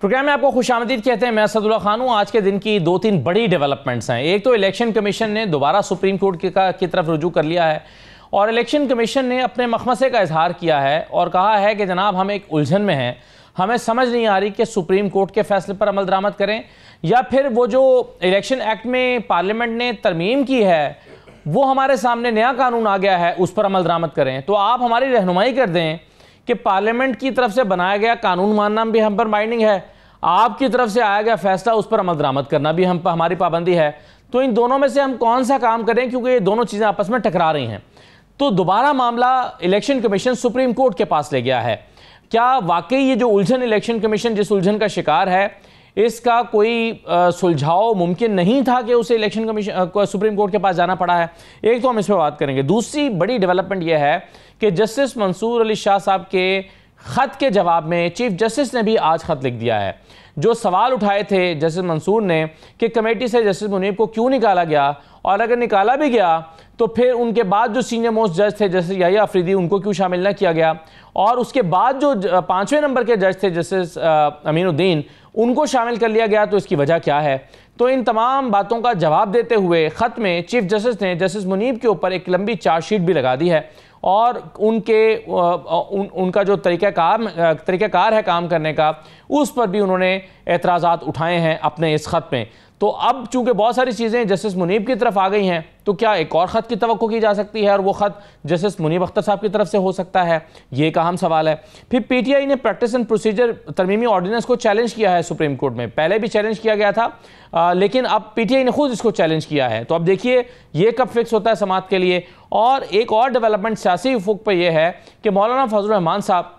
Programme में आपको खुशामदीद कहते हैं। मैं असदुल्ला खान हूँ। आज के दिन की दो तीन बड़ी डेवलपमेंट्स हैं। एक तो इलेक्शन कमीशन ने दोबारा सुप्रीम कोर्ट की तरफ रुजू कर लिया है और इलेक्शन कमीशन ने अपने मखमसे का इजहार किया है और कहा है कि जनाब हम एक उलझन में हैं, हमें समझ नहीं आ रही कि सुप्रीम कोर्ट के फैसले पर अमल दरामद करें या फिर वो जो इलेक्शन एक्ट में पार्लियामेंट ने तरमीम की है वो हमारे सामने नया कानून आ गया है उस पर अमल दरामद करें। तो आप हमारी रहनुमाई कर दें कि पार्लियामेंट की तरफ से बनाया गया कानून मानना भी हम पर बाइंडिंग है, आपकी तरफ से आया गया फैसला उस पर अमल दरामद करना भी हम पर हमारी पाबंदी है। तो इन दोनों में से हम कौन सा काम करें, क्योंकि ये दोनों चीज़ें आपस में टकरा रही हैं। तो दोबारा मामला इलेक्शन कमीशन सुप्रीम कोर्ट के पास ले गया है। क्या वाकई ये जो उलझन इलेक्शन कमीशन जिस उलझन का शिकार है इसका कोई सुलझाव मुमकिन नहीं था कि उसे इलेक्शन कमीशन सुप्रीम कोर्ट के पास जाना पड़ा है? एक तो हम इस पर बात करेंगे। दूसरी बड़ी डेवलपमेंट यह है कि जस्टिस मंसूर अली शाह साहब के ख़त के जवाब में चीफ जस्टिस ने भी आज ख़त लिख दिया है। जो सवाल उठाए थे जस्टिस मंसूर ने कि कमेटी से जस्टिस मुनीब को क्यों निकाला गया और अगर निकाला भी गया तो फिर उनके बाद जो सीनियर मोस्ट जज थे जस्टिस याहिया अफरीदी उनको क्यों शामिल न किया गया, और उसके बाद जो 5वें नंबर के जज थे जस्टिस अमीनुद्दीन उनको शामिल कर लिया गया, तो इसकी वजह क्या है? तो इन तमाम बातों का जवाब देते हुए ख़त में चीफ जस्टिस ने जस्टिस मुनीब के ऊपर एक लंबी चार्जशीट भी लगा दी है और उनका जो तरीक़ाकार है काम करने का उस पर भी उन्होंने एतराज़ात उठाए हैं अपने इस ख़त में। तो अब चूंकि बहुत सारी चीज़ें जस्टिस मुनीब की तरफ आ गई हैं तो क्या एक और ख़त की तवक्को की जा सकती है और वो ख़त जस्टिस मुनीब अख्तर साहब की तरफ से हो सकता है? ये एक अहम सवाल है। फिर पीटीआई ने प्रैक्टिस एंड प्रोसीजर तरमीमी ऑर्डिनेंस को चैलेंज किया है सुप्रीम कोर्ट में। पहले भी चैलेंज किया गया था लेकिन अब पीटीआई ने खुद इसको चैलेंज किया है। तो अब देखिए ये कब फिक्स होता है समाअत के लिए। और एक और डेवलपमेंट सियासी उफुक पर यह है कि मौलाना फजलुर रहमान साहब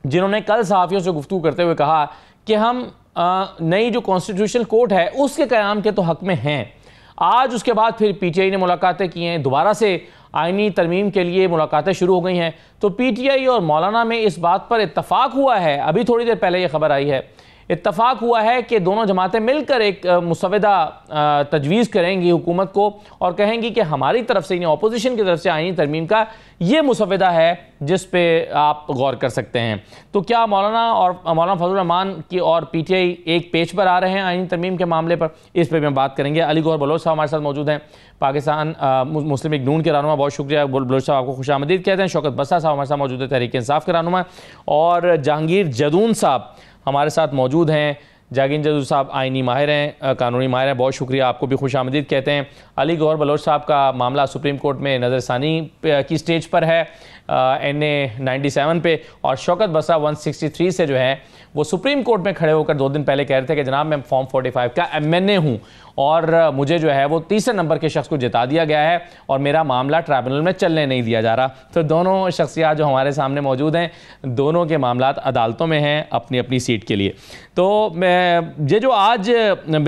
जिन्होंने कल सहाफ़ियों से गुफ्तगू करते हुए कहा कि हम नई जो कॉन्स्टिट्यूशनल कोर्ट है उसके क़याम के तो हक़ में हैं, आज उसके बाद फिर पीटीआई ने मुलाकातें की हैं, दोबारा से आईनी तरमीम के लिए मुलाकातें शुरू हो गई हैं। तो पीटीआई और मौलाना में इस बात पर इत्तफाक हुआ है, अभी थोड़ी देर पहले ये खबर आई है, इत्तफाक हुआ है कि दोनों जमातें मिलकर एक मुसवदा तजवीज़ करेंगी हुकूमत को और कहेंगी कि हमारी तरफ से यानी अपोजिशन की तरफ से आईनी तरमीम का ये मुसवदा है जिस पे आप गौर कर सकते हैं। तो क्या मौलाना फजलुर रहमान की और पीटीआई एक पेज पर आ रहे हैं आईनी तरमीम के मामले पर? इस पर भी हम बात करेंगे। अली गौहर बलोच साहब हमारे साथ मौजूद हैं, पाकिस्तान मुस्लिम लीग नून के रहनुमा। बहुत शुक्रिया बलोच साहब, आपको खुशामदीद कहते हैं। शौकत बस्सा साहब हमारे साथ मौजूद है, तहरीक इंसाफ के रहनुमा। और जहांगीर जदून साहब हमारे साथ मौजूद हैं। जहांगीर जदून साहब आईनी माहिर हैं, कानूनी माहिर हैं। बहुत शुक्रिया, आपको भी खुशामदीद कहते हैं। अली गौहर बलोच साहब का मामला सुप्रीम कोर्ट में नज़रसानी की स्टेज पर है NA 97 पे, और शौकत बस्सा 163 से जो है वो सुप्रीम कोर्ट में खड़े होकर 2 दिन पहले कह रहे थे कि जनाब मैं फॉर्म 45 का MNA हूँ और मुझे जो है वो 3 नंबर के शख्स को जिता दिया गया है और मेरा मामला ट्राइब्यूनल में चलने नहीं दिया जा रहा। तो दोनों शख्सियात जो हमारे सामने मौजूद हैं, दोनों के मामला अदालतों में हैं अपनी अपनी सीट के लिए। तो ये जो आज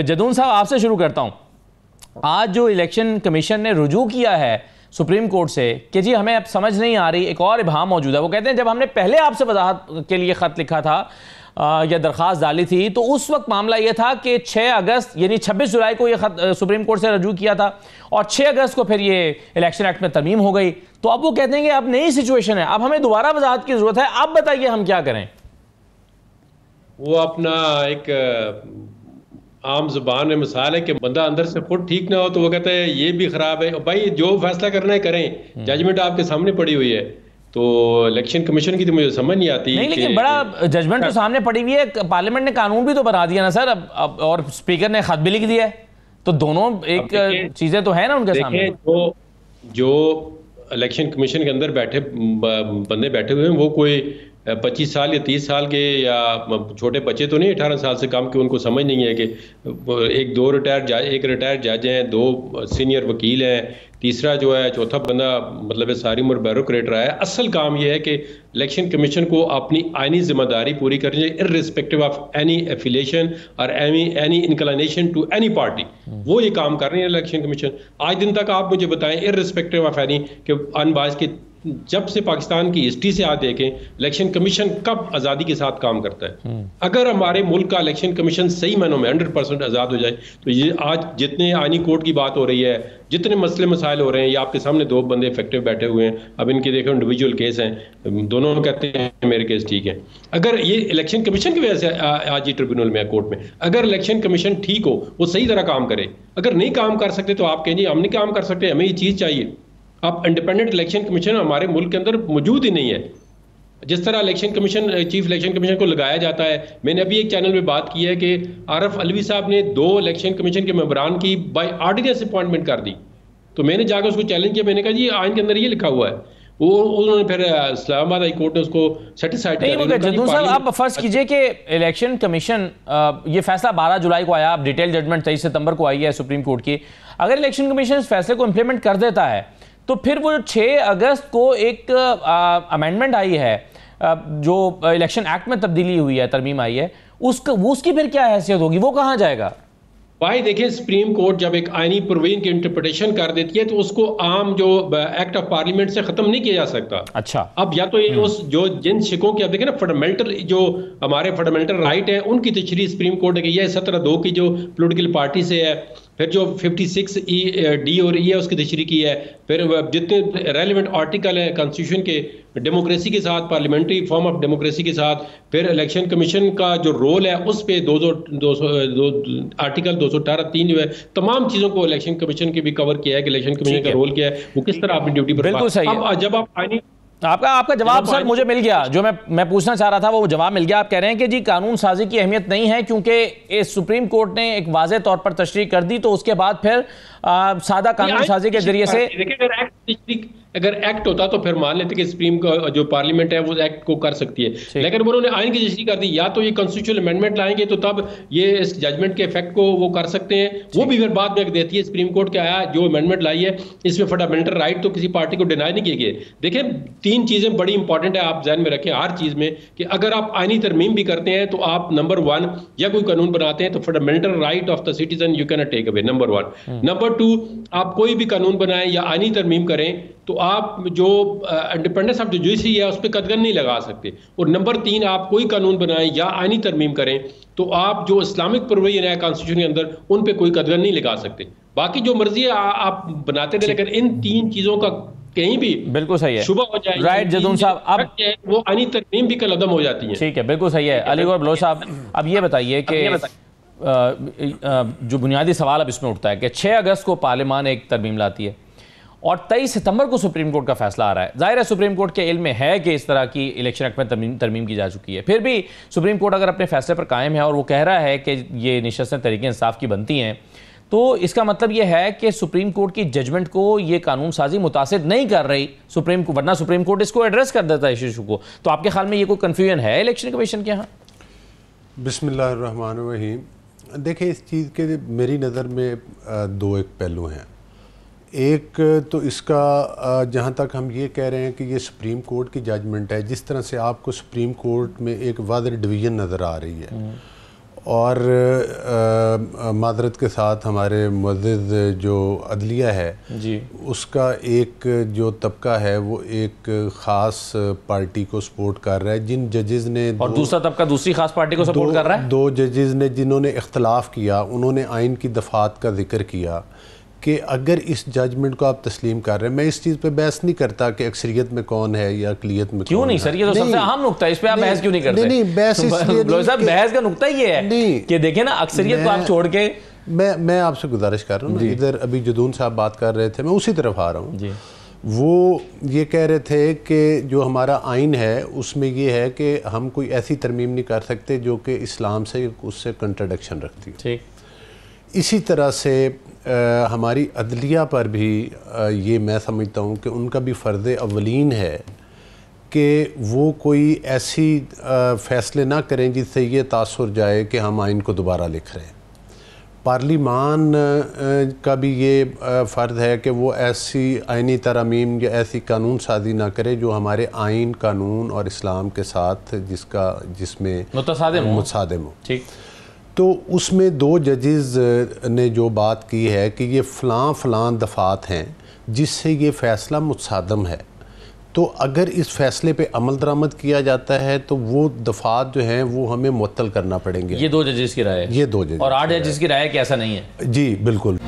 जदून साहब आपसे शुरू करता हूँ, आज जो इलेक्शन कमीशन ने रुजू किया है सुप्रीम कोर्ट से कि जी हमें अब समझ नहीं आ रही, एक और इबाम मौजूद है। वो कहते हैं जब हमने पहले आपसे वजाहत के लिए ख़त लिखा था या दरख्वास्त डाली थी तो उस वक्त मामला यह था कि 6 अगस्त यानी 26 जुलाई को यह खत सुप्रीम कोर्ट से रजू किया था और 6 अगस्त को फिर ये इलेक्शन एक्ट में तरमीम हो गई। तो अब वो कहते हैं कि अब नई सिचुएशन है, अब हमें दोबारा वजाहत की ज़रूरत है, अब बताइए हम क्या करें? वो अपना एक आम जुबान में मिसाल है कि बंदा अंदर से खुद ठीक ना हो तो वो कहता है ये भी खराब है। भाई जो फैसला करना है करें, जजमेंट आपके सामने पड़ी हुई है। तो इलेक्शन कमीशन की तो मुझे समझ नहीं आती। नहीं, लेकिन बड़ा जजमेंट तो सामने पड़ी हुई है, पार्लियामेंट ने कानून भी तो बना दिया ना सर अब और स्पीकर ने खत भी लिख दिया है, तो दोनों एक चीजें तो है ना उनके सामने। जो इलेक्शन कमीशन के अंदर बंदे बैठे हुए हैं वो कोई 25 साल या 30 साल के या छोटे बच्चे तो नहीं, 18 साल से कम के। उनको समझ नहीं है कि एक रिटायर्ड जज हैं, 2 सीनियर वकील हैं, तीसरा जो है चौथा बंदा मतलब सारी उम्र ब्यूरोक्रेट रहा है। असल काम यह है कि इलेक्शन कमीशन को अपनी आईनी जिम्मेदारी पूरी करनी चाहिए इर्रिस्पेक्टिव ऑफ एनी एफिलिएशन और any inclination to any party. वो ये काम कर रही है इलेक्शन कमीशन। आज दिन तक आप मुझे बताएं इर्रिस्पेक्टिव ऑफ एनी कि अनबाइस्ड की जब से पाकिस्तान की हिस्ट्री से आज देखें, इलेक्शन कमीशन कब आज़ादी के साथ काम करता है। अगर हमारे मुल्क का इलेक्शन कमीशन सही मानों में 100% आज़ाद हो जाए तो ये आज जितने आईनी कोर्ट की बात हो रही है, जितने मसले मसाइल हो रहे हैं, ये आपके सामने 2 बंदे इफेक्टिव बैठे हुए हैं। अब इनके देखो इंडिविजुअल केस हैं, दोनों कहते हैं मेरे केस ठीक है। अगर ये इलेक्शन कमीशन की वजह से आज ये ट्रिब्यूनल में, कोर्ट में, अगर इलेक्शन कमीशन ठीक हो, वो सही तरह काम करे। अगर नहीं काम कर सकते तो आप कहेंगे हम नहीं काम कर सकते, हमें ये चीज़ चाहिए। अब इंडिपेंडेंट इलेक्शन कमीशन हमारे मुल्क के अंदर मौजूद ही नहीं है। जिस तरह election commission, chief election commission को लगाया जाता है, मैंने अभी एक चैनल पे बात की है कि आरफ अलवी साहब ने 2 इलेक्शन कमीशन के मेंबरान की बाय ऑर्डिनेंस अपॉइंटमेंट कर दी। तो मैंने जाकर उसको चैलेंज किया, मैंने कहा जी आइन के अंदर ये लिखा हुआ है। वो उन्होंने फिर इस्लामाबाद हाई कोर्ट ने उसको सेटिस्फाइड नहीं। जदून साहब, आप फर्ज कीजिए कि इलेक्शन कमीशन, ये फैसला 12 जुलाई को आया, अब डिटेल जजमेंट 23 सितंबर को आई है सुप्रीम कोर्ट की। अगर इलेक्शन कमीशन इस फैसले को इंप्लीमेंट कर देता है तो फिर वो 6 अगस्त को एक अमेंडमेंट आई है, जो इलेक्शन एक्ट में तब्दीली हुई है, तरमीम आई है, उसकी फिर क्या हैसियत होगी, वो कहाँ जाएगा? भाई देखिए, सुप्रीम कोर्ट जब एक आईनी प्रोविजन की इंटरप्रिटेशन कर देती है तो उसको आम जो एक्ट ऑफ पार्लियामेंट से खत्म नहीं किया जा सकता। अच्छा, अब या तो ये उस जो जिन शिकों की, अब देखिए ना, फंडामेंटल जो हमारे फंडामेंटल राइट है उनकी तशरीह सुप्रीम कोर्ट ने की है। 17(2) की जो पोलिटिकल पार्टी से है, फिर जो 56(e)(d) और E है उसकी तशरीह की है, फिर जितने रेलिवेंट आर्टिकल हैं कॉन्स्टिट्यूशन के, डेमोक्रेसी के साथ, पार्लियामेंट्री फॉर्म ऑफ डेमोक्रेसी के साथ, फिर इलेक्शन कमीशन का जो रोल है उस पे 200 आर्टिकल 218(3) जो है, तमाम चीज़ों को इलेक्शन कमीशन के भी कवर किया है कि इलेक्शन कमीशन का रोल क्या है, वो किस तरह अपनी ड्यूटी पर। बिल्कुल सही है। अब जब आप आईनी आपका जवाब सर मुझे मिल गया, जो मैं पूछना चाह रहा था वो जवाब मिल गया। आप कह रहे हैं कि जी कानून साजी की अहमियत नहीं है क्योंकि सुप्रीम कोर्ट ने एक वाज़ेह तौर पर तशरीह कर दी, तो उसके बाद फिर सादा कानून साजी के जरिए से अगर एक्ट होता तो फिर मान लेते कि सुप्रीम का जो पार्लियामेंट है वो एक्ट को कर सकती है, लेकिन उन्होंने आइन की तशरीह कर दी। या तो ये कॉन्स्टिट्यूशनल अमेंडमेंट लाएंगे तो तब ये इस जजमेंट के इफेक्ट को वो कर सकते हैं, वो भी फिर बाद में देती है सुप्रीम कोर्ट। क्या आया जो अमेंडमेंट लाई है इसमें फंडामेंटल राइट तो किसी पार्टी को डिनाई नहीं किए गए। देखें, 3 चीजें बड़ी इंपॉर्टेंट है, आप ध्यान में रखें हर चीज में, कि अगर आप आईनी तरमीम भी करते हैं तो आप नंबर 1 या कोई कानून बनाते हैं तो fundamental right of the citizen you can take away, number 1। Number 2, आप कोई भी कानून बनाएं या आईनी तरमीम करें तो आप जो इंडिपेंडेंस ऑफ द जुडिशरी है उस पर कदगन नहीं लगा सकते। और नंबर 3, आप कोई कानून बनाएं या आईनी तरमीम करें तो आप जो इस्लामिक प्रोविजन है कॉन्स्टिट्यूशन के अंदर उन पे कोई कदगन नहीं लगा सकते। बाकी जो मर्जी है आप बनाते रहे, लेकिन इन 3 चीजों का कहीं भी बिल्कुल सही है, शुबह हो जाए, राइट जदून साहब, अब वो आईनी तरमीम भी कलअदम हो जाती है। ठीक है, बिल्कुल सही है। अलीगौर बलोच साहब, अब ये बताइए कि जो बुनियादी सवाल अब इसमें उठता है कि 6 अगस्त को पार्लियामान एक तरमीम लाती है और 23 सितंबर को सुप्रीम कोर्ट का फैसला आ रहा है। जाहिर है सुप्रीम कोर्ट के इल्म में है कि इस तरह की इलेक्शन एक्ट में तरमीम की जा चुकी है, फिर भी सुप्रीम कोर्ट अगर अपने फैसले पर कायम है और वो कह रहा है कि ये निशस्तें तरीके इंसाफ की बनती हैं, तो इसका मतलब ये है कि सुप्रीम कोर्ट की जजमेंट को ये कानून साजी मुतासिर नहीं कर रही सुप्रीम कोर्ट, वरना सुप्रीम कोर्ट इसको एड्रेस कर देता है इस इशू को। तो आपके ख्याल में ये कोई कन्फ्यूजन है इलेक्शन कमीशन के यहाँ? बिस्मिल्लाहिर्रहमानिर्रहीम। देखिए, इस चीज़ के मेरी नज़र में 2 एक पहलू हैं। एक तो इसका जहाँ तक हम ये कह रहे हैं कि ये सुप्रीम कोर्ट की जजमेंट है, जिस तरह से आपको सुप्रीम कोर्ट में एक वाज़ेह डिवीज़न नज़र आ रही है, और मादरत के साथ हमारे मुअज़्ज़िज़ जो अदलिया है जी, उसका एक जो तबका है वो एक ख़ास पार्टी को सपोर्ट कर रहा है। जिन जजेज़ ने, और दूसरा तबका दूसरी खास पार्टी को सपोर्ट कर रहा है। 2 जजेज़ ने जिन्होंने इख्तलाफ किया, उन्होंने आइन की दफ़ात का जिक्र किया कि अगर इस जजमेंट को आप तस्लीम कर रहे हैं, मैं इस चीज़ पे बहस नहीं करता कि अक्सरियत में कौन है या अक़लियत में क्यों नहीं सर, ये तो सबसे अहम नुकता है, इस पे आप बहस क्यों नहीं करते? नहीं, बहस इसलिए नहीं, बहस का नुकता ये है कि देखें ना, अक्सरियत को आप छोड़ के, मैं आपसे गुजारिश कर रहा हूँ, इधर अभी जदून साहब बात कर रहे थे, मैं उसी तरफ आ रहा हूँ। वो ये कह रहे थे कि जो हमारा आइन है उसमें ये है कि हम कोई ऐसी तरमीम नहीं कर सकते जो कि इस्लाम से उससे कंट्राडिक्शन रखती है। इसी तरह से हमारी अदलिया पर भी ये मैं समझता हूँ कि उनका भी फ़र्ज़ अवलीन है कि वो कोई ऐसी फ़ैसले ना करें जिससे ये तासुर जाए कि हम आइन को दोबारा लिख रहे हैं। पार्लिमान का भी ये फ़र्ज़ है कि वो ऐसी आइनी तरमीम या ऐसी कानून साजी ना करे जो हमारे आइन, कानून और इस्लाम के साथ जिसमें मुतसादिम हो। ठीक, तो उसमें 2 जजेज़ ने जो बात की है कि ये फ़लाँ दफ़ात हैं जिससे ये फ़ैसला मुतसादम है, तो अगर इस फैसले पे अमल दरामद किया जाता है तो वो दफात जो हैं वो हमें मुअत्तल करना पड़ेंगे। ये 2 जजेस की राय है, ये 2 जजेस और 8 जजेस की राय है कि ऐसा नहीं है। जी बिल्कुल।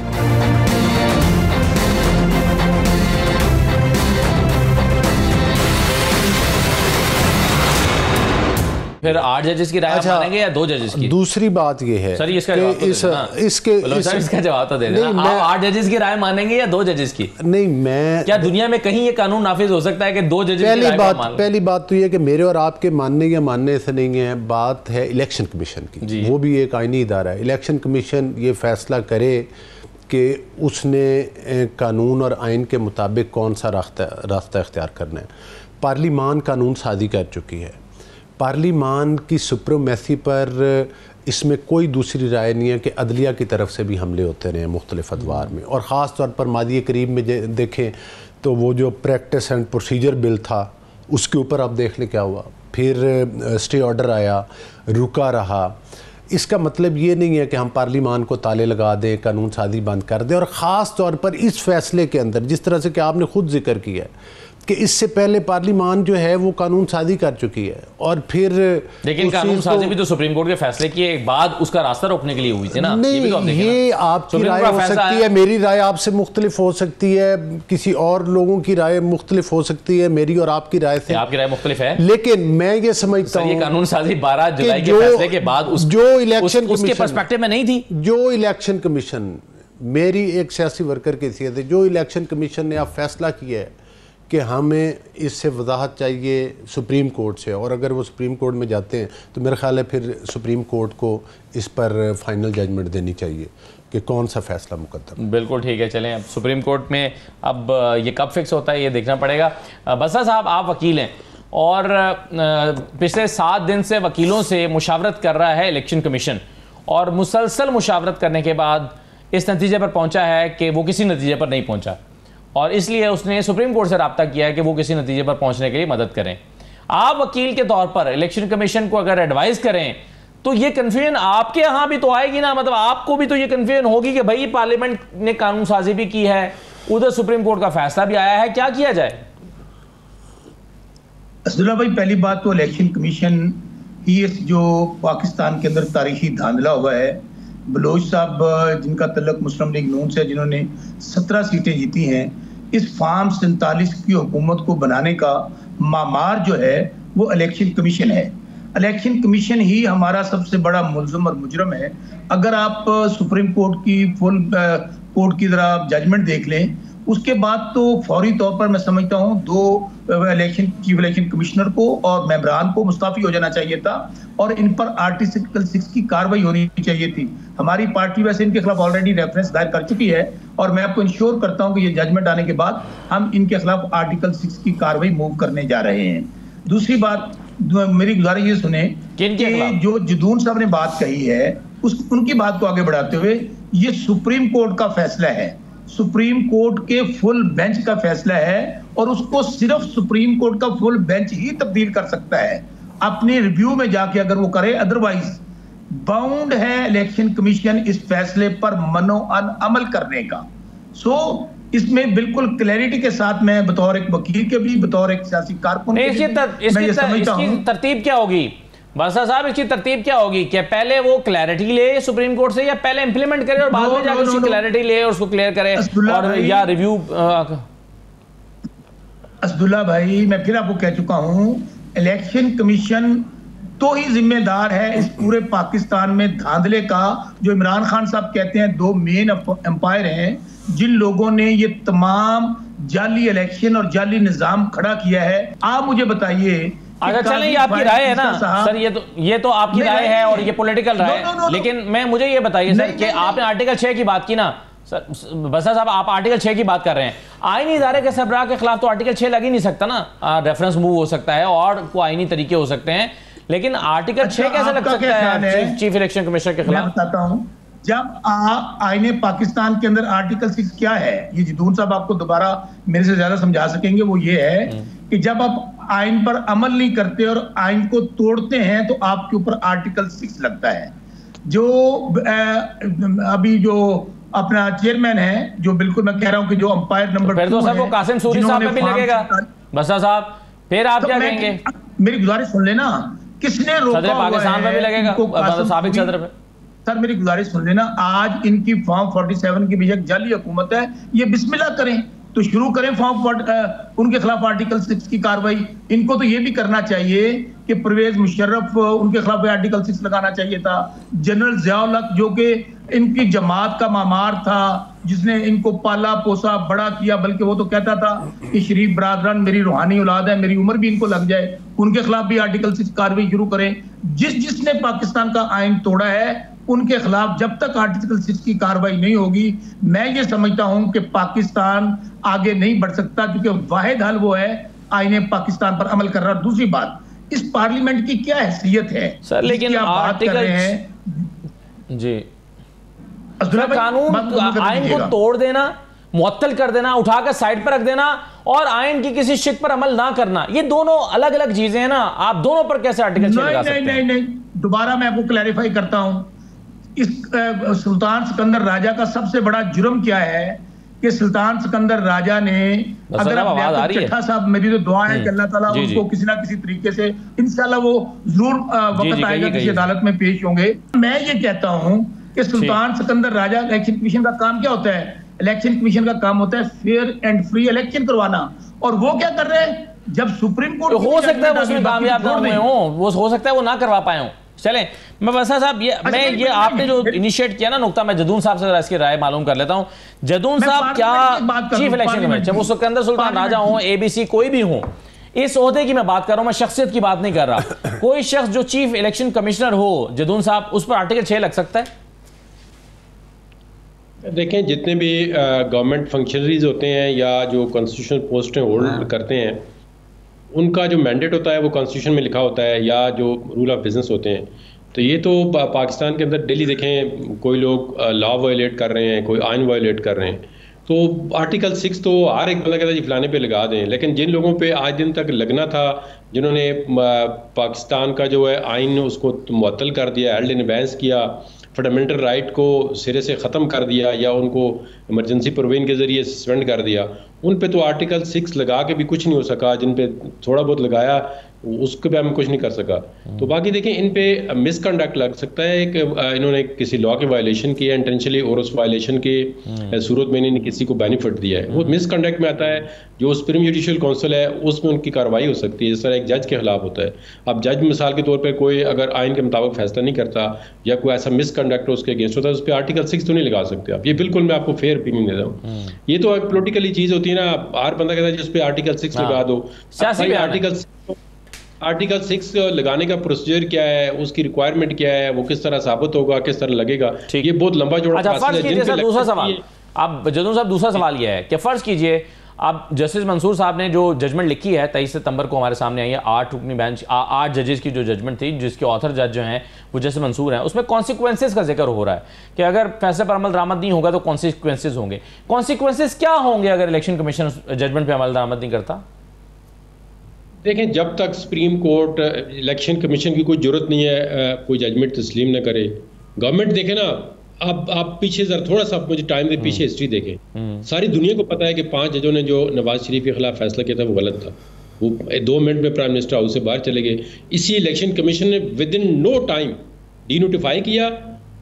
फिर 8 जजेस की राय मानेंगे या 2 जजेस की? दूसरी बात ये है सर, इसका जवाब तो इसका जवाब तो दे देना। आप 8 जजेस की राय मानेंगे या 2 जजेस की? नहीं, मैं क्या दुनिया में कहीं ये कानून नाफिज हो सकता है कि 2 जजेस की राय मान लें? पहली बात तो ये कि मेरे और आपके मानने या मानने से नहीं है, बात है इलेक्शन कमीशन की। वो भी एक आईनी इदारा है। इलेक्शन कमीशन ये फैसला करे कि उसने कानून और आइन के मुताबिक कौन सा रास्ता इख्तियार करना है। पार्लिमान कानून साजी कर चुकी है। पार्लिमान की सुप्रीमेसी पर इसमें कोई दूसरी राय नहीं है कि अदलिया की तरफ से भी हमले होते रहे मुख्तलिफ अदवार में, और ख़ास तौर पर मादी करीब में देखें तो वो जो प्रैक्टिस एंड प्रोसीजर बिल था उसके ऊपर आप देख लें क्या हुआ। फिर स्टे ऑर्डर आया, रुका रहा। इसका मतलब ये नहीं है कि हम पार्लिमान को ताले लगा दें, कानून साजी बंद कर दें। और ख़ास तौर पर इस फैसले के अंदर जिस तरह से कि आपने ख़ुद जिक्र किया है कि इससे पहले पार्लिमान जो है वो कानून साजी कर चुकी है, और फिर लेकिन कानून साजी भी तो सुप्रीम कोर्ट के फैसले के बाद उसका रास्ता रोकने के लिए हुई थी ना। नहीं, ये आपकी राय हो सकती है, मेरी राय आपसे मुख्तलिफ हो सकती है, किसी और लोगों की राय मुख्तलिफ हो सकती है मेरी और आपकी राय से। आपकी राय मुख्तलिफ है, लेकिन मैं ये समझता हूँ कानून साजी 12 जुलाई के फैसले के बाद जो इलेक्शन उसके पर्सपेक्टिव में नहीं थी। जो इलेक्शन कमीशन, मेरी एक सियासी वर्कर की हैसियत है, जो इलेक्शन कमीशन ने अब फैसला किया है कि हमें इससे वजाहत चाहिए सुप्रीम कोर्ट से, और अगर वो सुप्रीम कोर्ट में जाते हैं तो मेरा ख्याल है फिर सुप्रीम कोर्ट को इस पर फाइनल जजमेंट देनी चाहिए कि कौन सा फैसला मुकद्दम। बिल्कुल ठीक है, चलें अब सुप्रीम कोर्ट में अब ये कब फिक्स होता है ये देखना पड़ेगा। बसा साहब, आप वकील हैं और पिछले 7 दिन से वकीलों से मुशावरत कर रहा है इलेक्शन कमीशन, और मुसलसल मुशावरत करने के बाद इस नतीजे पर पहुंचा है कि वो किसी नतीजे पर नहीं पहुंचा, और इसलिए उसने सुप्रीम कोर्ट से रब्ता किया है कि वो किसी नतीजे पर पहुंचने के लिए मदद करें। आप वकील के तौर पर इलेक्शन कमीशन को अगर एडवाइस करें तो ये कन्फ्यूजन आपके यहाँ भी तो आएगी ना, मतलब आपको भी तो ये कन्फ्यूजन होगी कि भाई पार्लियामेंट ने कानून साजी भी की है, उधर सुप्रीम कोर्ट का फैसला भी आया है, क्या किया जाए? असदुल्ला भाई, पहली बात तो इलेक्शन कमीशन ही जो पाकिस्तान के अंदर तारीखी धांधला हुआ है, बलोच साहब जिनका तल्लुक मुस्लिम लीग नून से, जिन्होंने 17 सीटें जीती हैं, इस फार्म 47 की हुकूमत को बनाने का मामार जो है वो इलेक्शन कमीशन है। इलेक्शन कमीशन ही हमारा सबसे बड़ा मुल्ज़िम और मुजरम है। अगर आप सुप्रीम कोर्ट की फुल कोर्ट की तरह जजमेंट देख लें, उसके बाद तो फौरी तौर पर मैं समझता हूँ 2 चीफ इलेक्शन कमिश्नर को और मेंबरान को मुस्ताफी हो जाना चाहिए था, और इन पर आर्टिकल 6 की कार्रवाई होनी चाहिए थी। हमारी पार्टी वैसे इनके खिलाफ ऑलरेडी रेफरेंस दायर कर चुकी है, और मैं आपको इंश्योर करता हूँ कि ये जजमेंट आने के बाद हम इनके खिलाफ आर्टिकल 6 की कार्रवाई मूव करने जा रहे हैं। दूसरी बात, मेरी गुजारिश ये सुने कि जो जदून साहब ने बात कही है उनकी बात को आगे बढ़ाते हुए, ये सुप्रीम कोर्ट का फैसला है, सुप्रीम कोर्ट के फुल बेंच का फैसला है, और उसको सिर्फ सुप्रीम कोर्ट का फुल बेंच ही तब्दील कर सकता है अपने रिव्यू में जाके, अगर वो करे। अदरवाइज बाउंड है इलेक्शन कमीशन इस फैसले पर अमल करने का। सो इसमें बिल्कुल क्लैरिटी के साथ मैं बतौर एक वकील के भी, बतौर एक सियासी कारकुन के भी मैं ये समझता हूं। तरतीब क्या होगी बादशाह साहब, इसकी तरतीब क्या होगी कि पहले वो क्लैरिटी ले सुप्रीम कोर्ट से, या पहले इंप्लीमेंट करे और बाद में जाकर उसकी क्लैरिटी ले और उसको क्लियर करे, और या रिव्यू? असदुल्ला भाई, मैं फिर आपको कह चुका हूं, इलेक्शन कमीशन तो ही जिम्मेदार है इस पूरे पाकिस्तान में धांधले का। जो इमरान खान साहब कहते हैं 2 मेन एम्पायर हैं, जिन लोगों ने ये तमाम जाली इलेक्शन और जाली निजाम खड़ा किया है। आप मुझे बताइए। अच्छा चलें, ये आपकी राय है ना सर, ये तो आपकी राय है और ये पॉलिटिकल राय है, लेकिन मैं मुझे ये बताइए सर कि आपने आर्टिकल 6 की बात की ना सर, बसा साहब आप आर्टिकल 6 की बात कर रहे हैं। आईनी इदारे के सरबराह के खिलाफ तो आर्टिकल 6 लग ही नहीं सकता ना, रेफरेंस मूव हो सकता है और कोई आईनी तरीके हो सकते हैं, लेकिन आर्टिकल 6 कैसे लग सकता है चीफ इलेक्शन कमिश्नर के खिलाफ? मैं बताता हूं, जब आईने पाकिस्तान के अंदर आर्टिकल 6 क्या है, ये जदून साहब आपको दोबारा मेरे से ज्यादा समझा सकेंगे। वो ये है कि जब आप आइन पर अमल नहीं करते और आइन को तोड़ते हैं तो आपके ऊपर आर्टिकल 6 लगता है। जो अभी जो अपना चेयरमैन है, जो बिल्कुल मैं कह रहा हूं कि जो अंपायर नंबर 2 है, कासिम सूरी साहब पे भी लगेगा। बसा साहब फिर आप क्या कहेंगे? मेरी गुजारिश सुन लेना, किसने रोका सदर पाकिस्तान पे भी लगेगा, साबिक सदर पे? सर मेरी गुजारिश सुन लेना, आज इनकी फॉर्म 47 की बेशक जाली हुकूमत है, ये बिस्मिल्लाह करें तो शुरू करें फॉर्म उनके खिलाफ आर्टिकल 6 की कार्रवाई। इनको तो ये भी करना चाहिए कि परवेज मुशर्रफ उनके खिलाफ आर्टिकल 6 लगाना चाहिए था। जनरल ज़ियाउल हक जो कि इनकी जमात का मामार था, जिसने इनको पाला पोसा बड़ा किया, बल्कि वो तो कहता था कि शरीफ बरादरान मेरी रूहानी औलाद है, मेरी उम्र भी इनको लग जाए, उनके खिलाफ भी आर्टिकल 6 कार्रवाई शुरू करें। जिसने पाकिस्तान का आइन तोड़ा है उनके खिलाफ जब तक आर्टिकल 6 की कार्रवाई नहीं होगी, मैं ये समझता हूं कि पाकिस्तान आगे नहीं बढ़ सकता, क्योंकि वाहिद हल वो है आईन पाकिस्तान पर अमल कर रहा। दूसरी बात, इस पार्लियामेंट की क्या हैसियत है सर? लेकिन आप बात कर रहे हैं जी, कानून आइन को तोड़ देना, मुअत्तल कर देना, उठाकर साइड पर रख देना और आइन की किसी शिक पर अमल ना करना, ये दोनों अलग अलग चीजें हैं ना। आप दोनों पर कैसे आर्टिकल 6 लगा सकते हैं? नहीं, दोबारा मैं आपको क्लैरिफाई करता हूं। इस सुल्तान सिकंदर राजा का सबसे बड़ा जुर्म क्या है कि सुल्तान सिकंदर राजा ने, अगर आप चट्ठा साहब, मेरी तो दुआ है कि अल्लाह ताला उनको किसी ना किसी तरीके से, इंशाल्लाह वो जरूर वक्त आएगा किसी अदालत में पेश होंगे। मैं ये कहता हूं कि सुल्तान सिकंदर राजा, इलेक्शन कमीशन का काम क्या होता है? इलेक्शन कमीशन का काम होता है फेयर एंड फ्री इलेक्शन करवाना, और वो क्या कर रहे हैं? जब सुप्रीम कोर्ट हो सकता है उसमें कामयाब ना हुए हो, वो हो सकता है वो ना करवा पाए हो। चलें, मैं बसा साहब ये आपने जो इनिशिएट किया ना नुक्ता, मैं जदून साहब से जरा इसकी राय मालूम कर लेता हूं। जदून साहब, क्या चीफ इलेक्शन कमीशन, वो सिकंदर सुल्तान राजा हो, एबीसी कोई भी हो, इस ओहदे की मैं बात कर रहा हूं, मैं शख्सियत की बात नहीं कर रहा, कोई शख्स जो चीफ इलेक्शन कमिश्नर हो, जदून साहब, उस पर आर्टिकल 6 लग सकता है? देखें, जितने भी गवर्नमेंट फंक्शनरीज होते हैं या जो कॉन्स्टिट्यूशनल पोस्टें होल्ड करते हैं, उनका जो मैंडेट होता है वो कॉन्स्टिट्यूशन में लिखा होता है, या जो रूल ऑफ बिजनेस होते हैं। तो ये तो पाकिस्तान के अंदर डेली देखें, कोई लोग लॉ वायलेट कर रहे हैं, कोई आइन वायलेट कर रहे हैं, तो आर्टिकल 6 तो हर एक बंदा कहता है जी फलाने पे लगा दें। लेकिन जिन लोगों पे आज दिन तक लगना था, जिन्होंने पाकिस्तान का जो है आइन उसको मुअत्तल कर दिया, हेल्ड इन एबेंस किया, फंडामेंटल राइट को सिरे से ख़त्म कर दिया या उनको इमरजेंसी प्रोविजन के ज़रिए सस्पेंड कर दिया, उन पे तो आर्टिकल 6 लगा के भी कुछ नहीं हो सका। जिन पे थोड़ा बहुत लगाया उसके पे हम कुछ नहीं कर सका। तो बाकी देखें, इन पे मिसकंडक्ट लग सकता है कि इन्होंने किसी लॉ के वायलेशन किया इंटेंशनली, और उस वायलेशन के सूरत में इन्होंने किसी को बेनिफिट दिया है, वो मिसकंडक्ट में आता है। जो सुप्रीम जुडिशल काउंसिल है उसमें उनकी कार्रवाई हो सकती है, जिस तरह एक जज के खिलाफ होता है। अब जज मिसाल के तौर पर कोई अगर आइन के मुताबिक फैसला नहीं करता या कोई ऐसा मिसकंडक्ट उसके अगेंस्ट होता है, उस पर आर्टिकल 6 तो नहीं लगा सकते आप। ये बिल्कुल मैं आपको फेयर ओपिनियन देता हूँ। ये तो एक पोलिटिकली चीज़ होती है ना, हर बंदा कहता है जिस पे आर्टिकल 6 लगा दो। आर्टिकल 6 लगाने का प्रोसीजर क्या है, उसकी रिक्वायरमेंट क्या है, वो किस तरह साबित होगा, किस तरह लगेगा, ये बहुत लंबा चौड़ा प्रोसेस है। दूसरा सवाल, अब जदून साहब, दूसरा सवाल यह है कि फर्ज कीजिए अब जस्टिस मंसूर साहब ने जो जजमेंट लिखी है 23 सितंबर को हमारे सामने आई है, 8 रुकनी बेंच 8 जजेस की जो जजमेंट थी, जिसके ऑथर जज जो हैं वो जस्टिस मंसूर हैं, उसमें कॉन्सिक्वेंसेस का जिक्र हो रहा है कि अगर फैसले पर अमल दरामद नहीं होगा तो कॉन्सिक्वेंसेस होंगे। कॉन्सिक्वेंसेस क्या होंगे अगर इलेक्शन कमीशन जजमेंट पर अमल दरामद नहीं करता? देखें, जब तक सुप्रीम कोर्ट इलेक्शन कमीशन की कोई जरूरत नहीं है कोई जजमेंट तस्लीम न करे, गवर्नमेंट देखे ना, आप पीछे जरा थोड़ा सा मुझे टाइम दे, पीछे हिस्ट्री देखें। सारी दुनिया को पता है कि 5 जजों ने जो नवाज शरीफ के खिलाफ फैसला किया था वो गलत था। वो 2 मिनट में प्राइम मिनिस्टर हाउस से बाहर चले गए। इसी इलेक्शन कमीशन ने within no time denotify किया,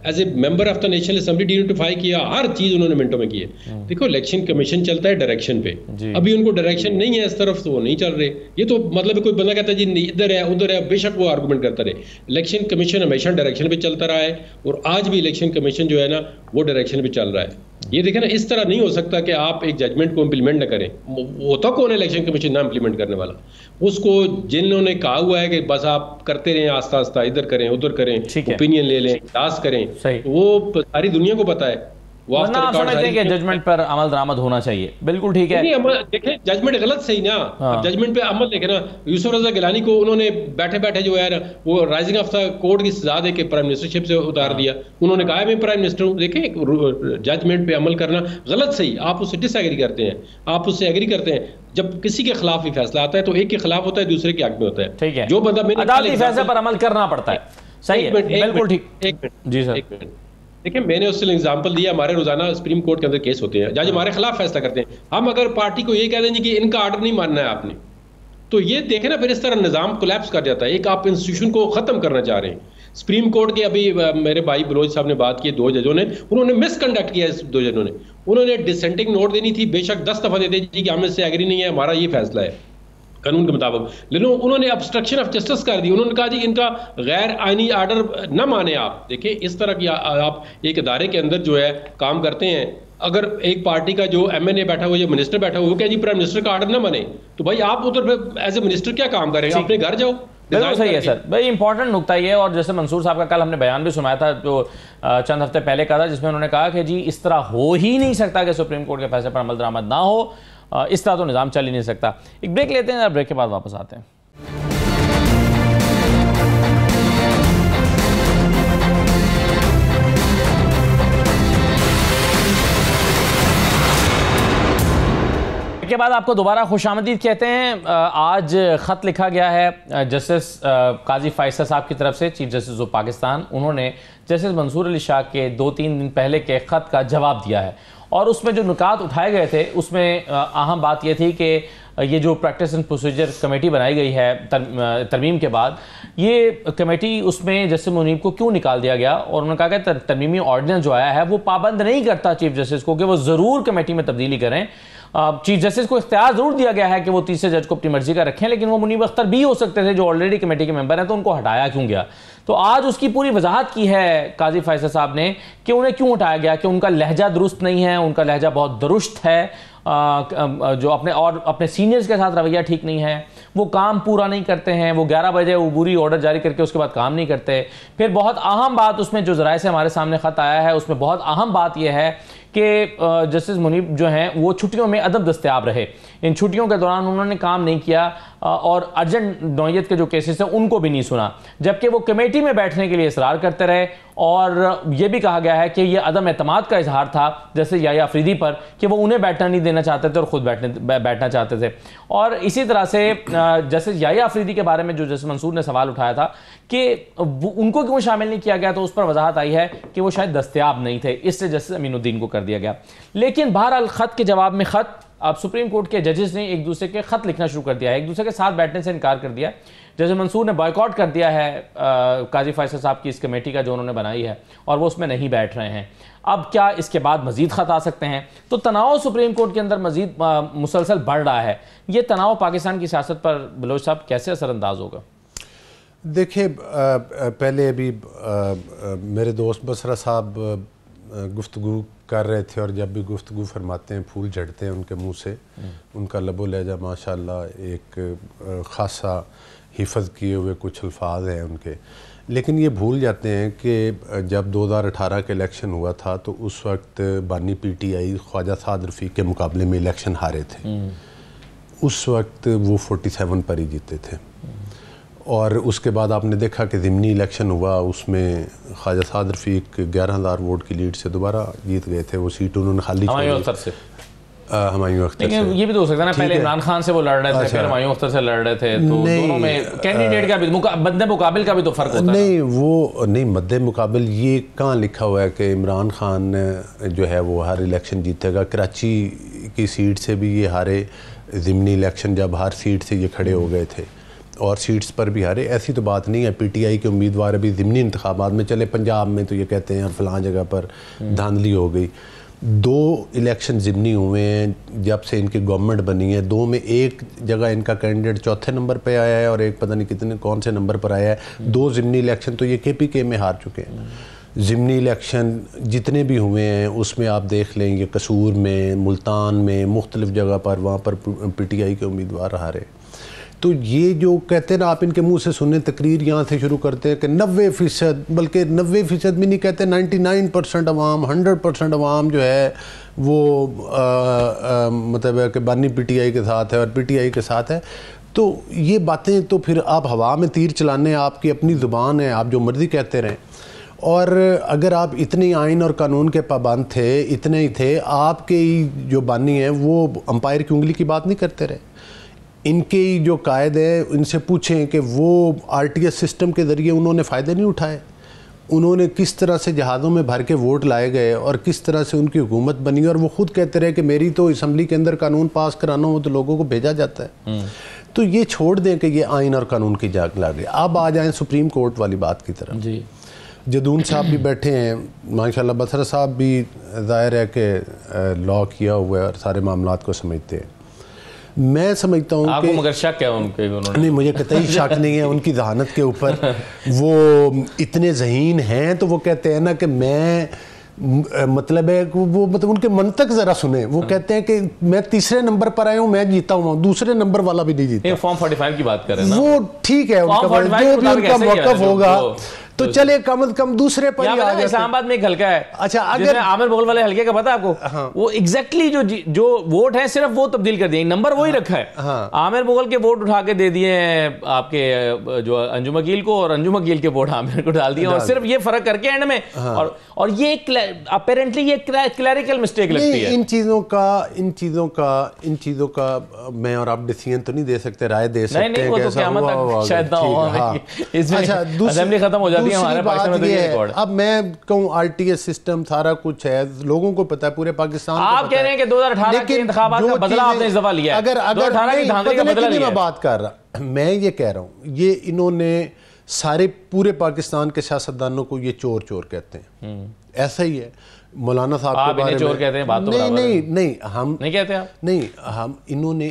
as a member of the national assembly denotify किया, हर चीज उन्होंने मिनटों में की है। देखो, इलेक्शन कमीशन चलता है डायरेक्शन पे, अभी उनको डायरेक्शन नहीं है इस तरफ, तो वो नहीं चल रहे। ये तो मतलब कोई बंदा कहता है जी इधर है उधर है, बेशक वो आर्गूमेंट करता रहे। इलेक्शन कमीशन हमेशा डायरेक्शन पे चलता रहा है, और आज भी इलेक्शन कमीशन जो है ना वो डायरेक्शन पे चल रहा है। ये देखें ना, इस तरह नहीं हो सकता कि आप एक जजमेंट को इम्प्लीमेंट न करें। होता कौन है इलेक्शन कमीशन ना इम्प्लीमेंट करने वाला? उसको जिन्होंने कहा हुआ है कि बस आप करते रहें, आस्ता आस्ता इधर करें उधर करें, ओपिनियन ले लें, टास्क करें, वो सारी दुनिया को पता है। जजमेंट पर अमल दरामद होना चाहिए, बिल्कुल ठीक है। देखें, जजमेंट गलत सही ना, जजमेंट पे अमल देखे ना, यूसुफ रजा गिलानी को उन्होंने बैठे बैठे जो है ना वो राइजिंग ऑफ द कोर्ट की सजा देके प्राइम मिनिस्टरशिप से उतार दिया। उन्होंने कहा मैं प्राइम मिनिस्टर हूँ। देखें, जजमेंट पे अमल करना गलत सही, आप उससे डिसएग्री करते हैं, आप उससे एग्री करते हैं। जब किसी के खिलाफ भी फैसला आता है तो एक के खिलाफ होता है, दूसरे के हक में होता है। ठीक है, जो बंदा अदालती फैसले पर अमल करना पड़ता है। सही है, बिल्कुल ठीक। एक मिनट जी सर, देखिए, मैंने उससे एग्जांपल दिया, हमारे रोजाना सुप्रीम कोर्ट के अंदर केस होते हैं, जज हमारे खिलाफ फैसला करते हैं। हम अगर पार्टी को ये कह देंगे कि इनका ऑर्डर नहीं मानना है आपने, तो ये देखें ना, फिर इस तरह निज़ाम कोलैप्स कर जाता है। एक आप इंस्टीट्यूशन को ख़त्म करना चाह रहे हैं। सुप्रीम कोर्ट के अभी मेरे भाई बलोच साहब ने बात की, 2 जजों ने, उन्होंने मिसकंडक्ट किया। 2 जजों ने, उन्होंने डिसेंटिंग नोट देनी थी, बेशक 10 दफ़ा देते जी कि हम इससे एग्री नहीं है, हमारा ये फैसला है कानून के मुताबिक, लेकिन उन्होंने ऑब्स्ट्रक्शन ऑफ जस्टिस कर दी। उन्होंने कहा जी इनका गैर आईनी आर्डर न माने आप। देखिए इस तरह की आप एक इदारे के अंदर जो है काम करते हैं, अगर एक पार्टी का जो MNA बैठा हुआ, जो मिनिस्टर बैठा हुआ, वो क्या जी प्राइम मिनिस्टर का आर्डर न माने, तो भाई आप उधर एज ए मिनिस्टर क्या काम करेंगे, अपने घर जाओ। बिल्कुल सही है सर, भाई इंपॉर्टेंट नुकता ये है। और जैसे मंसूर साहब का कल हमने बयान भी सुनाया था, जो चंद हफ्ते पहले कहा था, जिसमें उन्होंने कहा कि जी इस तरह हो ही नहीं सकता कि सुप्रीम कोर्ट के फैसले पर अमल दरामद ना हो, इस तरह तो निज़ाम चल ही नहीं सकता। एक ब्रेक लेते हैं, ब्रेक के बाद वापस आते हैं। के बाद आपको दोबारा खुशामदीद कहते हैं। आज ख़त लिखा गया है जस्टिस काजी फैसल साहब की तरफ से, चीफ जस्टिस ऑफ पाकिस्तान। उन्होंने जस्टिस मंसूर अली शाह के 2-3 दिन पहले के ख़त का जवाब दिया है, और उसमें जो नुकात उठाए गए थे उसमें अहम बात यह थी कि ये जो प्रैक्टिस एंड प्रोसीजर कमेटी बनाई गई है तरमीम के बाद, ये कमेटी उसमें जस्टिस मुनीब को क्यों निकाल दिया गया। और उन्होंने कहा कि तरमीमी ऑर्डिनेंस जो आया है वो पाबंद नहीं करता चीफ जस्टिस को कि वो ज़रूर कमेटी में तब्दीली करें। चीफ जस्टिस को इख्तियार जरूर दिया गया है कि वो तीसरे जज को अपनी मर्जी का रखें, लेकिन वो मुनीब अख्तर भी हो सकते थे जो ऑलरेडी कमेटी के मेंबर हैं, तो उनको हटाया क्यों गया। तो आज उसकी पूरी वजाहत की है काजी फैसल साहब ने कि उन्हें क्यों हटाया गया, कि उनका लहजा दुरुस्त नहीं है, उनका लहजा बहुत दुरुस्त है, जो अपने सीनियर्स के साथ रवैया ठीक नहीं है, वो काम पूरा नहीं करते हैं, वो 11 बजे उबूरी ऑर्डर जारी करके उसके बाद काम नहीं करते। फिर बहुत अहम बात उसमें जो ज़राए से हमारे सामने ख़त आया है, उसमें बहुत अहम बात यह है कि जस्टिस मुनीब जो हैं वो छुट्टियों में अदब दस्तयाब रहे। इन छुट्टियों के दौरान उन्होंने काम नहीं किया और अर्जेंट नौयत के जो केसेस हैं उनको भी नहीं सुना, जबकि वो कमेटी में बैठने के लिए इसरार करते रहे। और ये भी कहा गया है कि ये अदम एतमाद का इजहार था जैसे याया अफरीदी पर, कि वो उन्हें बैठना नहीं देना चाहते थे और ख़ुद बैठना चाहते थे। और इसी तरह से जैसे याया अफरीदी के बारे में जो जस्टिस मंसूर ने सवाल उठाया था कि उनको क्यों शामिल नहीं किया गया, तो उस पर वजाहत आई है कि वो शायद दस्तयाब नहीं थे, इसलिए जस्टिस अमीनुद्दीन को कर दिया गया। लेकिन बहरहाल ख़त के जवाब में ख़त, अब सुप्रीम कोर्ट के जजेस ने एक दूसरे के ख़त लिखना शुरू कर दिया है, एक दूसरे के साथ बैठने से इनकार कर दिया। जैसे मंसूर ने बॉयकॉट कर दिया है काजी फैसल साहब की इस कमेटी का जो उन्होंने बनाई है, और वो उसमें नहीं बैठ रहे हैं। अब क्या इसके बाद मजीद ख़त आ सकते हैं? तो तनाव सुप्रीम कोर्ट के अंदर मजीद मुसलसल बढ़ रहा है। ये तनाव पाकिस्तान की सियासत पर बलोच साहब कैसे असरअंदाज होगा? देखिए, पहले अभी मेरे दोस्त बसरा साहब गुफ्तगू कर रहे थे, और जब भी गुफ्तगू फरमाते हैं फूल झड़ते हैं उनके मुंह से। उनका लबो लहजा माशाल्लाह एक ख़ासा हिफज किए हुए कुछ अल्फाज हैं उनके, लेकिन ये भूल जाते हैं कि जब 2018 के इलेक्शन हुआ था तो उस वक्त बानी PTI ख्वाजा साद रफ़ीक के मुकाबले में इलेक्शन हारे थे। उस वक्त वो 47 पर ही जीते थे, और उसके बाद आपने देखा कि ज़िमनी इलेक्शन हुआ, उसमें ख्वाजा साद रफ़ीक 11,000 वोट की लीड से दोबारा जीत गए थे। वो सीट उन्होंने खाली हुमायूं अख्तर से ये भी तो हो सकता है ना, पहले इमरान खान से वो लड़ रहे थे, फिर हुमायूं अख्तर से लड़ रहे थे, तो दोनों में कैंडिडेट का भी मद्दे मुकाबिल का भी तो फ़र्क होता है। नहीं, वो नहीं, मद्दे मुकाबिल ये कहाँ लिखा हुआ है कि इमरान खान जो है वो हर इलेक्शन जीतेगा। कराची की सीट से भी ये हारे, ज़िमनी इलेक्शन जब हर सीट से ये खड़े हो गए थे और सीट्स पर भी हारे। ऐसी तो बात नहीं है। PTI के उम्मीदवार अभी ज़िमनी इंतखाबात में चले, पंजाब में तो ये कहते हैं फ़लाँ जगह पर धांधली हो गई। 2 इलेक्शन ज़िमनी हुए हैं जब से इनकी गवर्नमेंट बनी है, 2 में एक जगह इनका कैंडिडेट 4थे नंबर पे आया है और एक पता नहीं कितने कौन से नंबर पर आया है। 2 ज़िमनी इलेक्शन तो ये KPK में हार चुके हैं। ज़िमनी इलेक्शन जितने भी हुए हैं उसमें आप देख लें, ये कसूर में, मुल्तान में, मुख्तलिफ़ जगह पर वहाँ पर PTI के उम्मीदवार हारे। तो ये जो कहते हैं ना, आप इनके मुंह से सुनने, तकरीर यहाँ से शुरू करते हैं कि 90%, बल्कि 90% भी नहीं कहते, 99% अवाम, 100% अवाम जो है वो मतलब है कि बानी PTI के साथ है और PTI के साथ है। तो ये बातें तो फिर आप हवा में तीर चलाने, आपकी अपनी ज़ुबान है, आप जो मर्ज़ी कहते रहें। और अगर आप इतने आइन और कानून के पाबंद थे, इतने ही थे, आपके जो बानी हैं वो अंपायर की उंगली की बात नहीं करते रहे। इनके जो कायद है इनसे पूछें कि वो RTS सिस्टम के ज़रिए उन्होंने फ़ायदे नहीं उठाए। उन्होंने किस तरह से जहाज़ों में भर के वोट लाए गए और किस तरह से उनकी हुकूमत बनी, और वो ख़ुद कहते रहे कि मेरी तो असम्बली के अंदर कानून पास कराना हो तो लोगों को भेजा जाता है। तो ये छोड़ दें कि ये आइन और कानून की जाग लड़ रही है। अब आ जाएं सुप्रीम कोर्ट वाली बात की तरफ। जी, जदून साहब भी बैठे हैं माशाल्लाह, बसरा साहब भी ज़ाहिर है कि लॉ किया हुआ है और सारे मामलात को समझते हैं। मैं समझता हूँ आपको कि मगर शक है उनके, उन्होंने नहीं, मुझे कतई शक नहीं है उनकी जहानत के ऊपर। वो इतने ज़हीन हैं तो वो कहते हैं ना कि मैं मतलब है वो मतलब उनके मंतक ज़रा सुने। वो कहते हैं कि मैं तीसरे नंबर पर आया हूँ, मैं जीता हूँ, दूसरे नंबर वाला भी नहीं जीता। फॉर्म 45 की बात करें ना, वो ठीक है, उनका जो भी उनका मौक़िफ़ होगा तो चले कम से कम दूसरे पर ही आ जाते। इस्लामाबाद में एक हल्का है, अच्छा, अगर आमिर मुगल वाले हल्के का पता है आपको? हाँ। वो एग्जैक्टली जो वोट है सिर्फ वो तब्दील कर दिए, नंबर वही रखा है। हाँ। आमिर मुगल के वोट उठा के दे दिए हैं आपके जो अंजुम वकील को, और अंजुम वकील के वोट आमिर को डाल दिए, और सिर्फ ये फर्क करके एंड में। और ये अपेरेंटली ये क्लैरिकल मिस्टेक लगती है। इन चीज़ों का मैं और आप डिसीजन तो नहीं दे सकते, राय दे सकते हैं नहीं, वो तो क़यामत तक शायद ना हो। अच्छा, असेंबली खत्म हो जाती है हमारे पाकिस्तान में, तो ये रिकॉर्ड। अब मैं कहूँ आरटीएस सिस्टम सारा कुछ है, लोगों को पता है, पूरे पाकिस्तान को आप कह रहे हैं कि 2018 के इंतखाबात का बदला आपने इस दफा लिया है। अगर 2018 की धांधली का बदला लिया है। मैं बात कर रहा, मैं ये कह रहा हूँ, ये इन्होंने सारे पूरे पाकिस्तान के सियासतदानों को ये चोर चोर कहते हैं। ऐसा ही है मौलाना साहब के बारे में चोर कहते हैं, बात तो नहीं हम नहीं कहते आप। नहीं, हम इन्होंने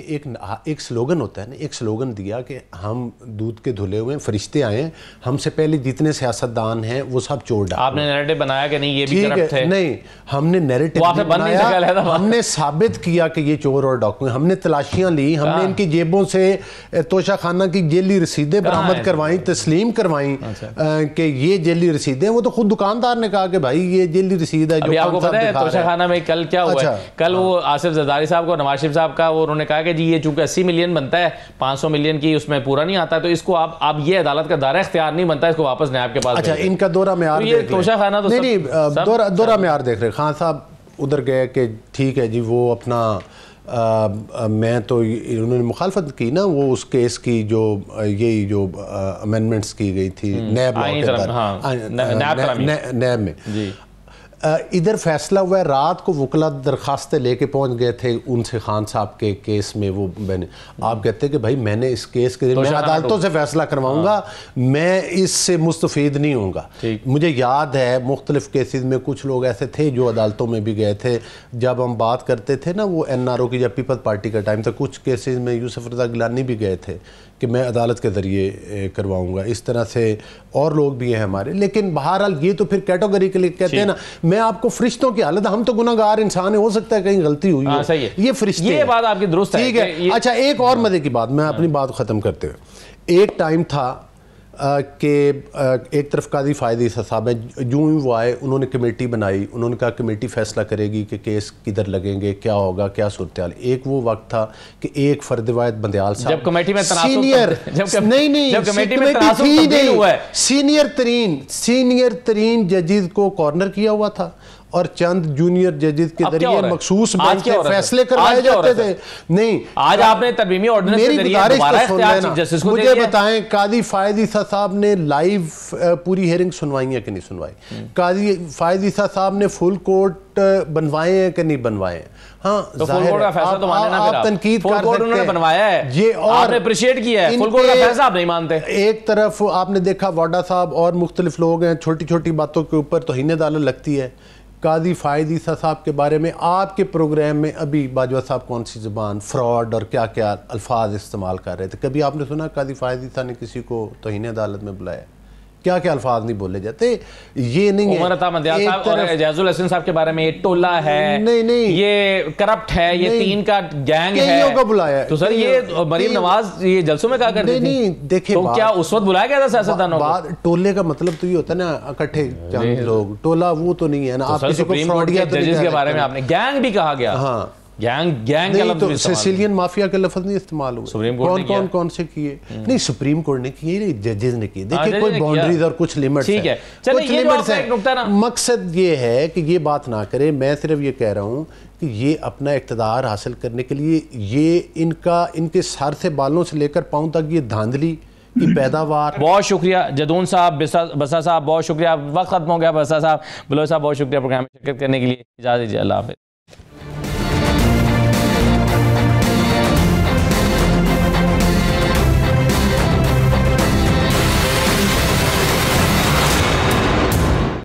एक स्लोगन होता है ना, एक स्लोगन दिया कि हम दूध के धुले हुए फरिश्ते आए, हमसे पहले जितने सियासतदान हैं वो सब चोर डाले। आपने नैरेटिव बनाया कि नहीं ये भी करप्ट है? नहीं, हमने नैरेटिव बनाया, हमने साबित किया कि ये चोर और डाकू हैं। हमने तलाशियां ली, हमने इनकी जेबों से तोशा खाना की जेली रसीदें बरामद करवाई, तस्लीम करवाई कि ये जेली रसीदें। वो तो खुद दुकानदार ने कहा कि भाई ये जेली रसीद है। अभी आपको पता है तोशा खाना में कल क्या हुआ है? कल वो आसिफ जरदारी साहब को, नवाज शरीफ साहब का, वो उन्होंने कहा कि जी ये चूंकि 80 मिलियन बनता है, 500 मिलियन की उसमें पूरा नहीं आता, तो इसको आप ये अदालत का दायरा इख्तियार नहीं बनता, इसको वापस नैब के पास। अच्छा, इनका दौरा में तो ये तोशा खाना तो नहीं, दौरा में यार देख रहे खान साहब उधर गए कि ठीक है जी, वो अपना मैं तो उन्होंने मुखालफत की ना, वो उस केस की जो यही जो अमेंडमेंट्स की गई थी नैब में, इधर फैसला हुआ है। रात को वकला दरखास्तें लेके पहुंच गए थे उनसे खान साहब के केस में। वो मैंने आप कहते हैं कि भाई मैंने इस केस के मैं अदालतों से फैसला करवाऊंगा, मैं इससे मुस्तफीद नहीं होऊंगा। मुझे याद है मुख्तलिफ केसेस में कुछ लोग ऐसे थे जो अदालतों में भी गए थे। जब हम बात करते थे ना वो NRO की, जब पीपल्स पार्टी का टाइम था, कुछ केसेस में यूसुफ रज़ा गिलानी भी गए थे कि मैं अदालत के ज़रिए करवाऊंगा। इस तरह से और लोग भी हैं हमारे। लेकिन बहरहाल ये तो फिर कैटेगरी के लिए कहते हैं ना, मैं आपको फरिश्तों की हालत, हम तो गुनाहगार इंसान है, हो सकता है कहीं गलती हुई हो। सही है, ये फरिश्ते, ये बात आपकी दुरुस्त है। ठीक है। अच्छा, एक और मजे की बात, मैं अपनी बात ख़त्म करते हुए, एक टाइम था कि एक तरफ काजी फ़ायद ईसा साहब है, जो ही वो आए उन्होंने कमेटी बनाई, उन्होंने कहा कमेटी फैसला करेगी कि केस किधर लगेंगे, क्या होगा, क्या सूरत हाल। एक वो वक्त था कि एक फर्द वाहिद बंदयाल साहब, जब कमेटी में सीनियर सीनियर तरीन जजेस को कॉर्नर किया हुआ था और चंद जूनियर जजेस के जरिए मखसूस बेंच के फैसले करवाए जाते थे। नहीं, आज आपने तरमीमी ऑर्डिनेंस के जरिए दोबारा इख्तियार चीफ जस्टिस को मुझे बताएं, काजी फ़ायद ईसा साहब ने लाइव पूरी हियरिंग सुनवाई है कि नहीं सुनवाई? काजी फ़ायद ईसा साहब ने फुल कोर्ट बनवाए हैं कि नहीं बनवाए हैं? हाँ, तो फुल कोर्ट का फैसला तो मानना ना, आप तनकीद कर सकते हैं, उन्होंने बनवाया है ये, और आपने अप्रिशिएट किया है, फुल कोर्ट का फैसला आप नहीं मानते। एक तरफ आपने देखा वाडा साहब और मुख्तलिफ लोग हैं, छोटी छोटी बातों के ऊपर तौहीन अदालत लगती है। काजी फ़ायद ईसा साहब के बारे में आपके प्रोग्राम में अभी बाजवा साहब कौन सी ज़बान, फ्रॉड और क्या क्या अल्फाज इस्तेमाल कर रहे थे? कभी आपने सुना काजी फ़ायद ईसा ने किसी को तौहीन अदालत में बुलाया? क्या क्या अल्फाज नहीं बोले जाते? ये नहीं है। जैजुल हसन साहब के बारे में ये टोला है, नहीं ये करप्ट है, ये तीन का गैंग है, को बुलाया तो सर ये मरीम नवाज ये जलसों में क्या करती थी? नहीं, देखिए तो क्या उस वक्त बुलाया गया था सियासतदानों को? टोले का मतलब तो ये होता है ना इकट्ठे चंद लोग, टोला वो तो नहीं है ना। आप किसी को फ्रॉडिया जजेस के बारे में आपने गैंग भी कहा गया। हाँ, गैंग का लफ्ज़ तो सिसिलियन माफिया के लफ्ज़ नहीं इस्तेमाल हुए। कौन से किए? नहीं, सुप्रीम कोर्ट ने किए, जजेस ने किए। देखिए कोई बाउंड्रीज और कुछ लिमिट्स है, कुछ लिमिट्स है। मकसद ये है कि ये बात ना करें। मैं सिर्फ ये कह रहा हूँ कि ये अपना इक़्तिदार हासिल करने के लिए ये इनके सर से बालों से लेकर पाँव तक ये धांधली की पैदावार। बहुत शुक्रिया जदून साहब, बसा साहब बहुत शुक्रिया। वक्त खत्म हो गया। बसा साहब, बलोच साहब बहुत शुक्रिया प्रोग्राम में शिरकत करने के लिए। इजाज़त दीजिए, अल्लाह हाफ़िज़।